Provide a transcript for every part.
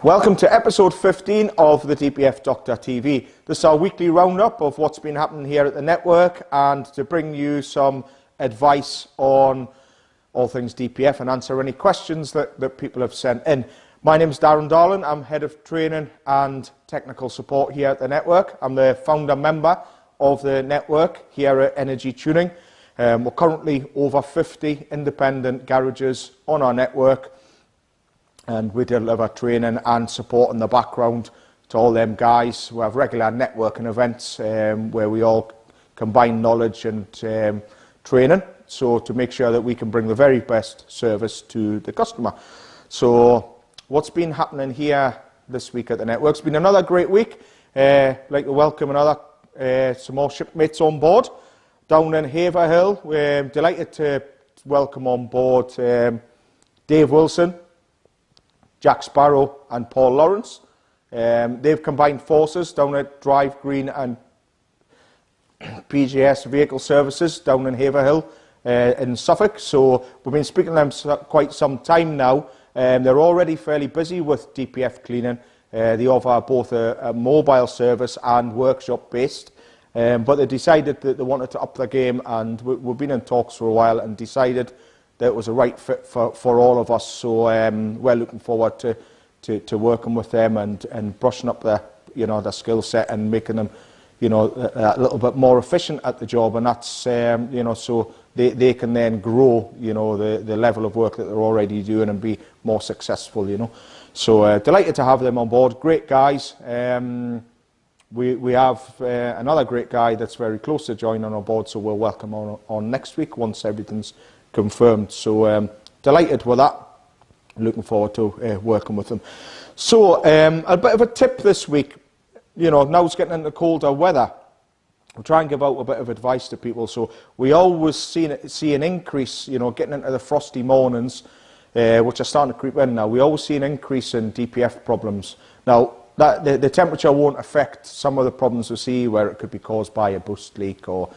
Welcome to episode 15 of the DPF Doctor TV. This is our weekly roundup of what's been happening here at the network and to bring you some advice on all things DPF and answer any questions that people have sent in. My name is Darren Darlin. I'm Head of Training and Technical Support here at the network. I'm the founder member of the network here at Energy Tuning. We're currently over 50 independent garages on our network, and we deliver training and support in the background to all them guys. We have regular networking events where we all combine knowledge and training, so to make sure that we can bring the very best service to the customer. So what's been happening here this week at the network? It's been another great week. I'd like to welcome some more shipmates on board down in Haverhill. We're delighted to welcome on board Dave Wilson, Jack Sparrow and Paul Lawrence. They've combined forces down at Drive Green and PGS Vehicle Services down in Haverhill in Suffolk. So we've been speaking to them quite some time now. They're already fairly busy with DPF cleaning. They offer both a mobile service and workshop based. But they decided that they wanted to up their game, and we've been in talks for a while and decided that it was a right fit for all of us. So we're looking forward to working with them and brushing up their skill set and making them a little bit more efficient at the job, and that's so they can then grow the level of work that they're already doing and be more successful. So delighted to have them on board. Great guys. We have another great guy that's very close to joining on board, so we'll welcome on next week once everything's confirmed. So delighted with that. Looking forward to working with them. So a bit of a tip this week. Now it's getting into colder weather. We'll try and give out a bit of advice to people. So we always see an increase, getting into the frosty mornings, which are starting to creep in now. We always see an increase in DPF problems. Now, the temperature won't affect some of the problems we see where it could be caused by a boost leak or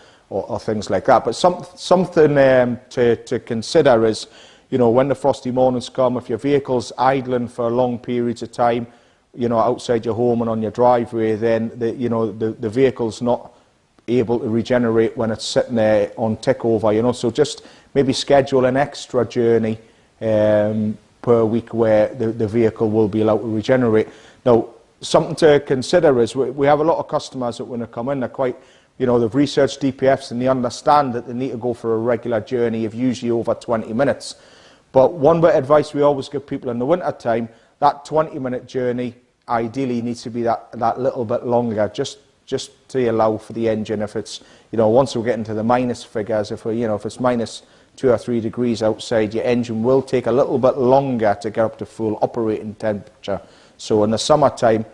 things like that. But something to consider is, when the frosty mornings come, if your vehicle's idling for long periods of time, outside your home and on your driveway, then the vehicle's not able to regenerate when it's sitting there on tick over. So just maybe schedule an extra journey per week where the vehicle will be allowed to regenerate. Now, something to consider is we have a lot of customers that when they come in, they're quite, they've researched DPFs and they understand that they need to go for a regular journey of usually over 20 minutes. But one bit of advice we always give people in the winter time, that 20-minute journey ideally needs to be that little bit longer, just to allow for the engine. If it's, once we get into the minus figures, if it's minus 2 or 3 degrees outside, your engine will take a little bit longer to get up to full operating temperature. So in the summertime,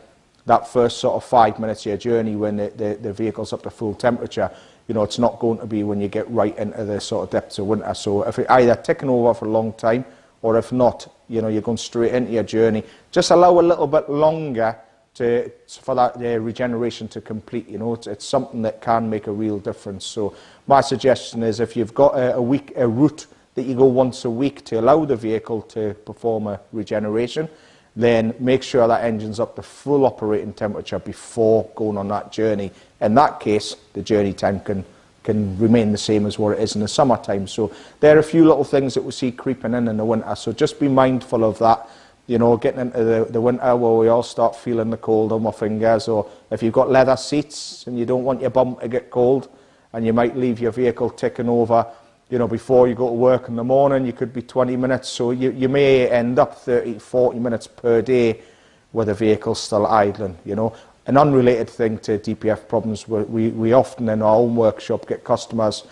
that first sort of 5 minutes of your journey when the vehicle's up to full temperature, it's not going to be when you get right into the sort of depths of winter. So if it's either ticking over for a long time, or if not, you're going straight into your journey, just allow a little bit longer for that regeneration to complete. It's something that can make a real difference. So my suggestion is, if you've got a route that you go once a week to allow the vehicle to perform a regeneration, then make sure that engine's up to full operating temperature before going on that journey. In that case, the journey time can remain the same as what it is in the summertime. So there are a few little things that we see creeping in the winter, so just be mindful of that. Getting into the winter where we all start feeling the cold on our fingers, or if you've got leather seats and you don't want your bum to get cold, and you might leave your vehicle ticking over, before you go to work in the morning, you could be 20 minutes, so you may end up 30, 40 minutes per day where the vehicle's still idling. An unrelated thing to DPF problems, we often in our own workshop get customers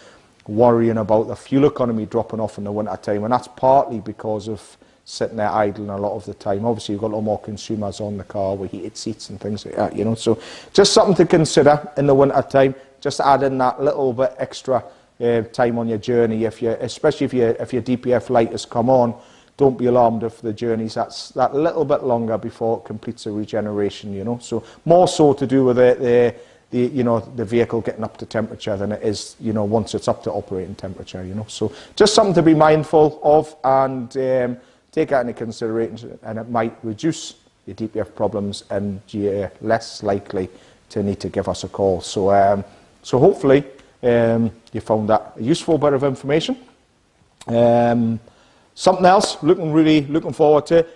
worrying about the fuel economy dropping off in the winter time, and that's partly because of sitting there idling a lot of the time. Obviously, you've got a lot more consumers on the car with heated seats and things like that, So just something to consider in the winter time. Just add in that little bit extra time on your journey. Especially if your DPF light has come on, don't be alarmed if the journey's that little bit longer before it completes a regeneration. So more so to do with the vehicle getting up to temperature than it is once it's up to operating temperature. So just something to be mindful of and take that into consideration, and it might reduce your DPF problems, and you're less likely to need to give us a call. So, so hopefully you found that a useful bit of information. Something else, really looking forward to.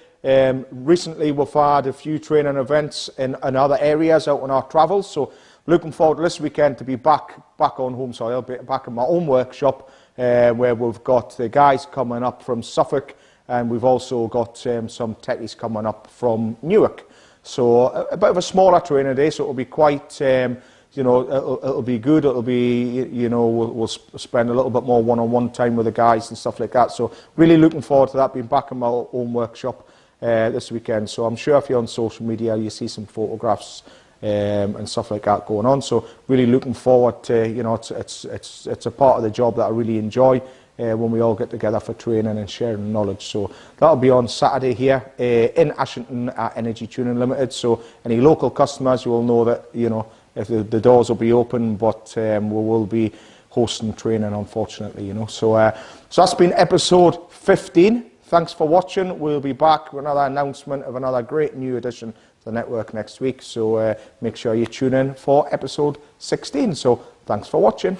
Recently we've had a few training events in other areas out on our travels, so looking forward this weekend to be back on home soil, back in my own workshop, where we've got the guys coming up from Suffolk, and we've also got some techies coming up from Newark. So a bit of a smaller training day, so it'll be quite, you know, it'll be good. It'll be, you know, we'll spend a little bit more one-on-one time with the guys and stuff like that. So really looking forward to that, being back in my own workshop this weekend. So I'm sure if you're on social media, you see some photographs and stuff like that going on. So really looking forward to, you know, it's a part of the job that I really enjoy when we all get together for training and sharing knowledge. So that'll be on Saturday here in Ashington at Energy Tuning Limited. So any local customers, you will know that, you know, if the doors will be open, but we will be hosting training, unfortunately, you know. So, so that's been episode 15. Thanks for watching. We'll be back with another announcement of another great new addition to the network next week. So make sure you tune in for episode 16. So thanks for watching.